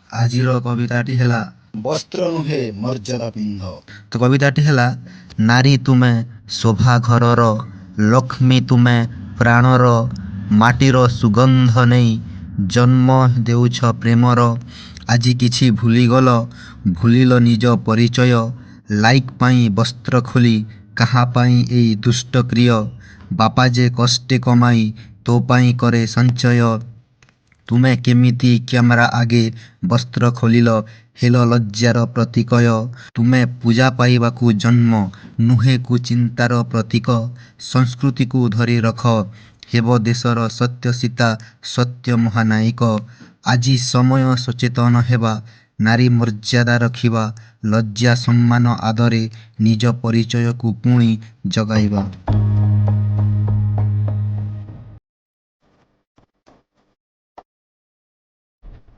ଆଜିର କବିତାଟି ହେଲା ବସ୍ତ୍ର ନୁହେଁ ମର୍ଯ୍ୟାଦା ପିନ୍ଧ। ତ କବିତାଟି ହେଲା ନାରୀ ତୁମେ ଶୋଭା ଘରର, ଲକ୍ଷ୍ମୀ ତୁମେ ପ୍ରାଣର, ମାଟିର ସୁଗନ୍ଧ ନେଇ ଜନ୍ମ ଦେଉଛ ପ୍ରେମର। ଆଜି କିଛି ଭୁଲିଗଲ, ଭୁଲିଲ ନିଜ ପରିଚୟ। ଲାଇକ୍ ପାଇଁ ବସ୍ତ୍ର ଖୋଲି କାହା ପାଇଁ ଏଇ ଦୁଷ୍ଟକ୍ରିୟ। ବାପା ଯେ କଷ୍ଟେ କମାଇ ତୋ ପାଇଁ କରେ ସଞ୍ଚୟ। ତୁମେ କେମିତି କ୍ୟାମେରା ଆଗେ ବସ୍ତ୍ର ଖୋଲିଲ, ହେଲ ଲଜ୍ଜାର ପ୍ରତୀକୟ। ତୁମେ ପୂଜା ପାଇବାକୁ ଜନ୍ମ, ନୁହେଁ କୁଚିନ୍ତାର ପ୍ରତୀକ। ସଂସ୍କୃତିକୁ ଧରି ରଖ, ହେବ ଦେଶର ସତ୍ୟ ସୀତା, ସତ୍ୟ ମହାନାୟିକ। ଆଜି ସମୟ ସଚେତନ ହେବା, ନାରୀ ମର୍ଯ୍ୟାଦା ରଖିବା। ଲଜ୍ଜା ସମ୍ମାନ ଆଦରେ ନିଜ ପରିଚୟକୁ ପୁଣି ଜଗାଇବା।